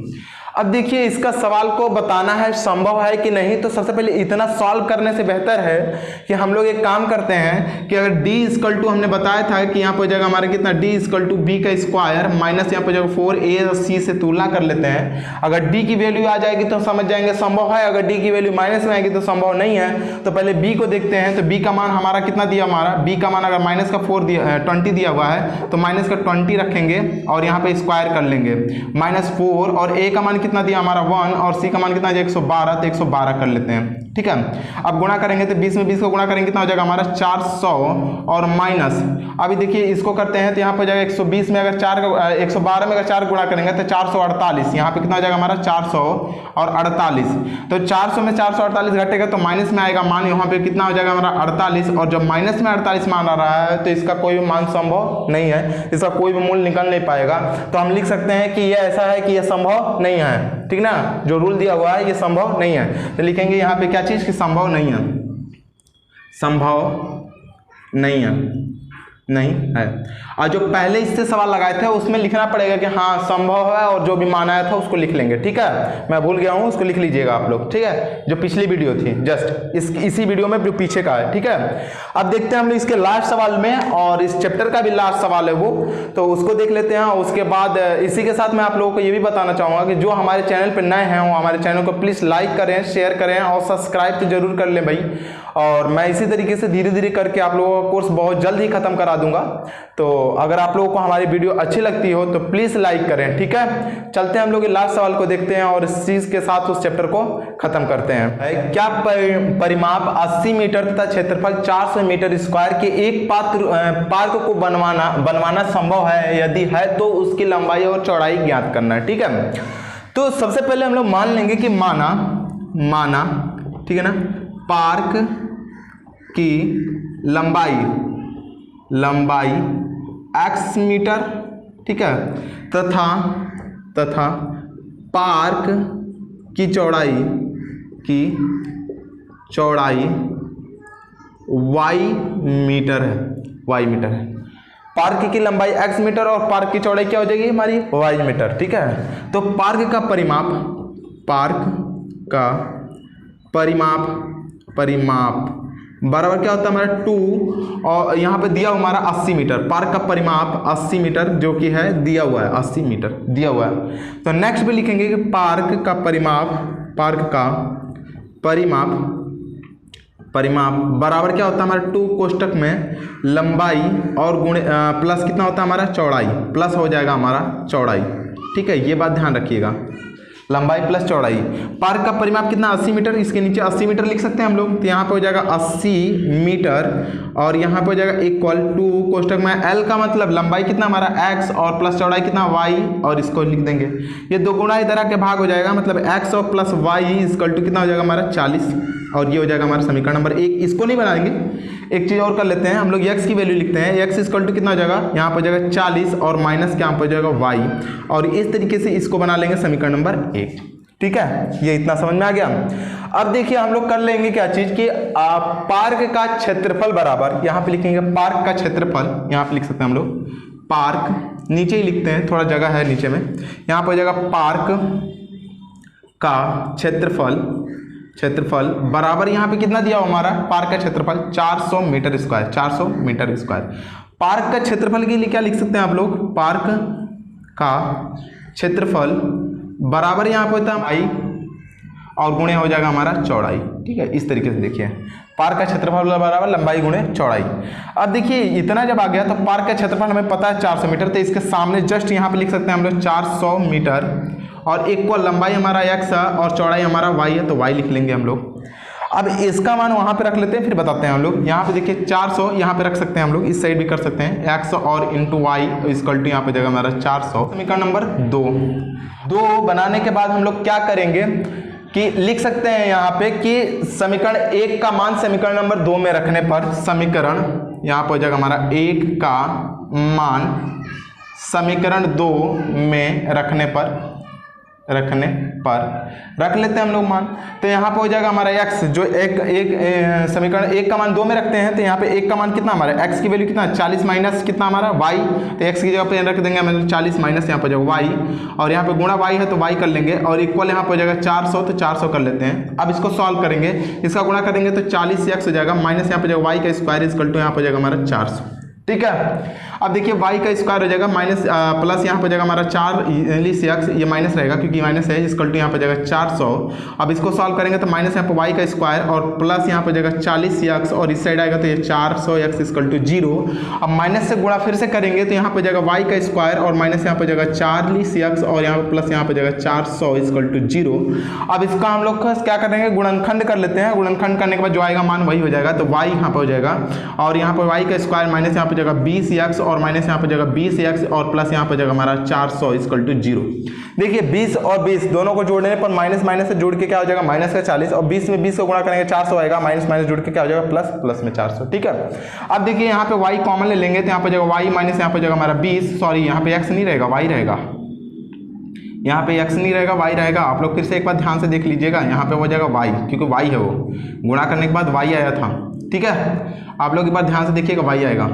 अब देखिए इसका सवाल को बताना है संभव है कि नहीं, तो सबसे पहले इतना सॉल्व करने से बेहतर है कि हम लोग एक काम करते हैं कि अगर d इक्वल टू, हमने बताया था कि यहाँ पर जाएगा हमारे कितना d इक्वल टू b का स्क्वायर माइनस यहाँ पर जाएगा 4a और c से तुलना कर लेते हैं। अगर d की वैल्यू आ जाएगी तो समझ जाएंगे संभव है, अगर d की वैल्यू माइनस में आएगी तो संभव नहीं है। तो पहले b को देखते हैं, तो b का मान हमारा कितना दिया, हमारा b का मान अगर माइनस का 20 दिया हुआ है तो माइनस का 20 रखेंगे और यहाँ पे स्क्वायर कर लेंगे, -4 और a का मान कितना दिया हमारा 1 और c का मान कितना है 112, तो 112 कर लेते हैं, ठीक है। अब गुणा करेंगे तो 20 में 20 को गुणा करेंगे कितना हो जाएगा हमारा 400 और माइनस, अभी देखिए इसको करते हैं तो यहाँ पर जाएगा 120 में अगर 112 में अगर 4 गुणा करेंगे तो 448, यहाँ पे कितना हो जाएगा हमारा 448, तो 400 में 448 घटेगा तो माइनस में आएगा मान, यहाँ पे कितना हो जाएगा हमारा 48 और जब माइनस में 48 मान आ रहा है तो इसका कोई भी मान संभव नहीं है, इसका कोई भी मूल्य निकल नहीं पाएगा। तो हम लिख सकते हैं कि यह ऐसा है कि यह संभव नहीं है, ठीक ना, जो रूल दिया हुआ है ये संभव नहीं है। तो लिखेंगे यहाँ पे क्या चीज कि संभव नहीं है, संभव नहीं है। और जो पहले इससे सवाल लगाए थे उसमें लिखना पड़ेगा कि हाँ संभव है और जो भी माना था उसको लिख लेंगे, ठीक है। मैं भूल गया हूँ, उसको लिख लीजिएगा आप लोग, ठीक है, जो पिछली वीडियो थी, जस्ट इसी वीडियो में जो पीछे का है, ठीक है। अब देखते हैं हम लोग इसके लास्ट सवाल में, और इस चैप्टर का भी लास्ट सवाल है वो, तो उसको देख लेते हैं। उसके बाद इसी के साथ मैं आप लोगों को ये भी बताना चाहूँगा कि जो हमारे चैनल पर नए हैं वो हमारे चैनल को प्लीज़ लाइक करें, शेयर करें और सब्सक्राइब तो जरूर कर लें भाई। और मैं इसी तरीके से धीरे धीरे करके आप लोगों का कोर्स बहुत जल्द ही खत्म करा दूंगा। तो अगर आप लोगों को हमारी वीडियो अच्छी लगती हो तो प्लीज लाइक करें, ठीक है। चलते हैं हम लोग लास्ट सवाल को देखते हैं और इस चीज के साथ उस चैप्टर को खत्म करते हैं। क्या परिमाप 80 मीटर तथा क्षेत्रफल 400 मीटर स्क्वायर के एक पार्क को बनवाना संभव है? यदि है तो उसकी लंबाई और चौड़ाई ज्ञात करना है, ठीक है। तो सबसे पहले हम लोग मान लेंगे कि माना ठीक है ना, पार्क की लंबाई x मीटर, ठीक है, तथा पार्क की चौड़ाई वाई मीटर है, वाई मीटर है। पार्क की लंबाई x मीटर और पार्क की चौड़ाई क्या हो जाएगी हमारी y मीटर, ठीक है। तो पार्क का परिमाप बराबर क्या होता है हमारा 2, और यहाँ पे दिया हमारा 80 मीटर। पार्क का परिमाप 80 मीटर जो कि है दिया हुआ है, 80 मीटर दिया हुआ है। तो नेक्स्ट भी लिखेंगे कि पार्क का परिमाप बराबर क्या होता है हमारा 2 कोष्टक में लंबाई और गुणे प्लस कितना होता है हमारा चौड़ाई, प्लस हो जाएगा हमारा चौड़ाई, ठीक है। ये बात ध्यान रखिएगा, लंबाई प्लस चौड़ाई। पार्क का परिमाप कितना 80 मीटर, इसके नीचे 80 मीटर लिख सकते हैं हम लोग। तो यहाँ पे हो जाएगा 80 मीटर और यहाँ पे हो जाएगा इक्वल टू कोष्टक में L का मतलब लंबाई कितना हमारा x और प्लस चौड़ाई कितना y, और इसको लिख देंगे। ये दो गुणा इधर आके भाग हो जाएगा, मतलब x और प्लस y इक्वल टू कितना हो जाएगा हमारा 40, और ये हो जाएगा हमारा समीकरण नंबर 1। इसको नहीं बनाएंगे, एक चीज़ और कर लेते हैं हम लोग, x की वैल्यू लिखते हैं। x इक्वल टू कितना हो जाएगा यहाँ पर हो जाएगा 40 और माइनस क्या हो जाएगा y, और इस तरीके से इसको बना लेंगे समीकरण नंबर 1, ठीक है। ये इतना समझ में आ गया। अब देखिए हम लोग कर लेंगे क्या चीज कि पार्क का क्षेत्रफल बराबर, यहाँ पे लिखेंगे पार्क का क्षेत्रफल, यहाँ पे लिख सकते हैं हम लोग पार्क, नीचे ही लिखते हैं, थोड़ा जगह है नीचे में। यहाँ पे हो जाएगा पार्क का क्षेत्रफल बराबर, यहाँ पे कितना दिया हमारा पार्क का क्षेत्रफल 400 meter square, 400 meter square. Park का क्षेत्रफल के लिए क्या लिख सकते हैं आप लोग, पार्क का क्षेत्रफल बराबर यहाँ पे होता है आई और गुणे हो जाएगा हमारा चौड़ाई, ठीक है। इस तरीके से देखिए पार्क का क्षेत्रफल बराबर लंबाई गुणे चौड़ाई। अब देखिए इतना जब आ गया तो पार्क का क्षेत्रफल हमें पता है 400 मीटर, तो इसके सामने जस्ट यहाँ पे लिख सकते हैं हम लोग 400 मीटर और इक्वल लंबाई हमारा x है और चौड़ाई हमारा y है, तो y लिख लेंगे हम लोग। अब इसका मान वहाँ पे रख लेते हैं, फिर बताते हैं हम लोग। यहाँ पे देखिए 400 यहाँ पे रख सकते हैं हम लोग, इस साइड भी कर सकते हैं x और इंटू वाई इक्वल टू यहाँ पे जगह हमारा 400। समीकरण नंबर 2 बनाने के बाद हम लोग क्या करेंगे कि लिख सकते हैं यहाँ पे कि समीकरण 1 का मान समीकरण नंबर 2 में रखने पर, समीकरण यहाँ पे हो जाएगा हमारा 1 का मान समीकरण 2 में रखने पर रख लेते हैं हम लोग मान। तो यहाँ पे हो जाएगा हमारा x जो एक समीकरण 1 का मान 2 में रखते हैं, तो यहाँ पे 1 का मान कितना हमारा x की वैल्यू कितना 40 माइनस कितना हमारा y, तो x की जगह पे रख देंगे हम 40 माइनस यहाँ पे जो y, और यहाँ पे गुणा y है तो y कर लेंगे, और इक्वल यहाँ पे हो जाएगा 400, तो 400 कर लेते हैं। अब इसको सॉल्व करेंगे, इसका गुणा करेंगे तो 40x हो जाएगा माइनस यहाँ पे जो y का स्क्वायर इक्वल टू यहाँ पे हो जाएगा हमारा 400, ठीक है। अब देखिए y का स्क्वायर हो जाएगा माइनस प्लस यहाँ पे हो जाएगा हमारा 40x, ये माइनस रहेगा क्योंकि माइनस है, इक्वल टू यहाँ पे हो जाएगा 400। अब इसको सॉल्व करेंगे तो माइनस यहाँ पे y का स्क्वायर और प्लस यहाँ पे हो जाएगा 40x, और इस साइड आएगा तो ये 400x इक्वल टू 0। अब माइनस से गुणा फिर से करेंगे तो यहाँ पे हो जाएगा y का स्क्वायर और माइनस यहाँ पे हो जाएगा 40x और यहाँ पे प्लस यहाँ पे हो जाएगा 400 इक्वल टू 0। अब इसका हम लोग क्या करेंगे गुणनखंड कर लेते हैं, गुणनखंड करने के बाद जो आएगा मान वही हो जाएगा, तो y यहाँ पे हो जाएगा और यहाँ पे y का स्क्वायर माइनस यहाँ पे 20x और माइनस यहाँ पे जगह 20x और प्लस यहाँ पे जगह हमारा 400 इक्वल टू 0। देखिए 20 और 20 दोनों को जोड़ने पर माइनस माइनस से जोड़ के क्या हो जाएगा माइनस का 40, और 20 में 20 को गुणा करेंगे 400 आएगा, माइनस माइनस जोड़ के क्या हो जाएगा प्लस, प्लस में 400, ठीक है। अब देखिए यहाँ पे y कॉमन ले लेंगे तो यहाँ पे जगह y माइनस यहाँ पे जगह हमारा 20, सॉरी यहाँ पे x नहीं रहेगा y रहेगा, यहाँ पे x नहीं रहेगा y रहेगा। आप लोग फिर से एक बार ध्यान से देख लीजिएगा, यहाँ पे हो जाएगा y क्योंकि y है, वो गुणा करने के बाद y आया था, ठीक है। आप लोग एक बार ध्यान से देखिएगा y आएगा,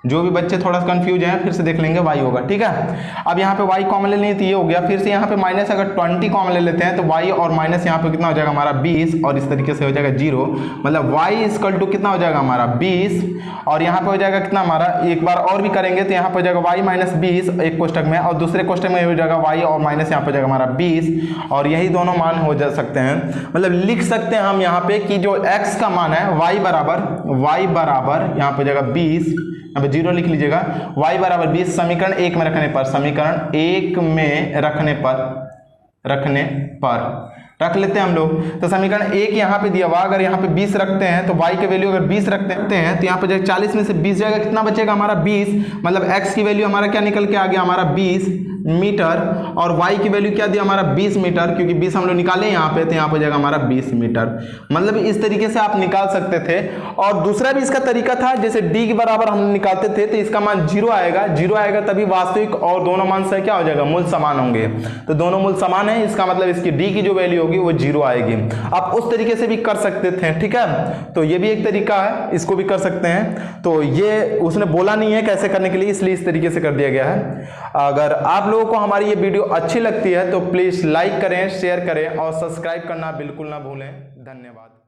जो भी बच्चे थोड़ा सा कंफ्यूज हैं फिर से देख लेंगे y होगा, ठीक है। अब यहाँ पे y कॉमन ले लेंगे तो ये हो गया, फिर से यहाँ पे माइनस अगर 20 कॉमन ले लेते हैं तो y और माइनस यहाँ पे कितना हो जाएगा हमारा 20 और इस तरीके से हो जाएगा 0, मतलब y इक्वल टू कितना हो जाएगा हमारा 20 और यहाँ पे हो जाएगा कितना हमारा, एक बार और भी करेंगे तो यहाँ पे हो जाएगा y माइनस 20 एक कोष्टक में और दूसरे कोष्टक में हो जाएगा y और माइनस यहाँ पे हो जाएगा हमारा 20, और यही दोनों मान हो जा सकते हैं। मतलब लिख सकते हैं हम यहाँ पे कि जो x का मान है y बराबर यहाँ पे हो जाएगा 20, यहाँ पे 0 लिख लीजिएगा, y बराबर 20 समीकरण 1 में रखने पर, समीकरण 1 में रखने पर रख लेते हैं हम लोग। तो समीकरण 1 यहाँ पे दिया हुआ, अगर यहाँ पे 20 रखते हैं तो y की वैल्यू अगर 20 रखते हैं तो यहाँ पे जो 40 में से 20 जाएगा, कितना बचेगा हमारा 20, मतलब x की वैल्यू हमारा क्या निकल के आ गया हमारा 20, मीटर और y की वैल्यू क्या दिया हमारा 20 मीटर, क्योंकि 20 हम लोग निकाले यहाँ पे, तो यहाँ पे जाएगा हमारा 20 मीटर। मतलब इस तरीके से आप निकाल सकते थे। और दूसरा भी इसका तरीका था, जैसे d के बराबर हम निकालते थे तो इसका मान 0 आएगा, 0 आएगा तभी वास्तविक और दोनों मान से क्या हो जाएगा, मूल समान होंगे। तो दोनों मूल समान है, इसका मतलब इसकी d की जो वैल्यू होगी वो 0 आएगी। आप उस तरीके से भी कर सकते थे, ठीक है। तो ये भी एक तरीका है, इसको भी कर सकते हैं। तो ये उसने बोला नहीं है कैसे करने के लिए, इसलिए इस तरीके से कर दिया गया है। अगर आप लोगों को हमारी ये वीडियो अच्छी लगती है तो प्लीज लाइक करें, शेयर करें और सब्सक्राइब करना बिल्कुल ना भूलें। धन्यवाद।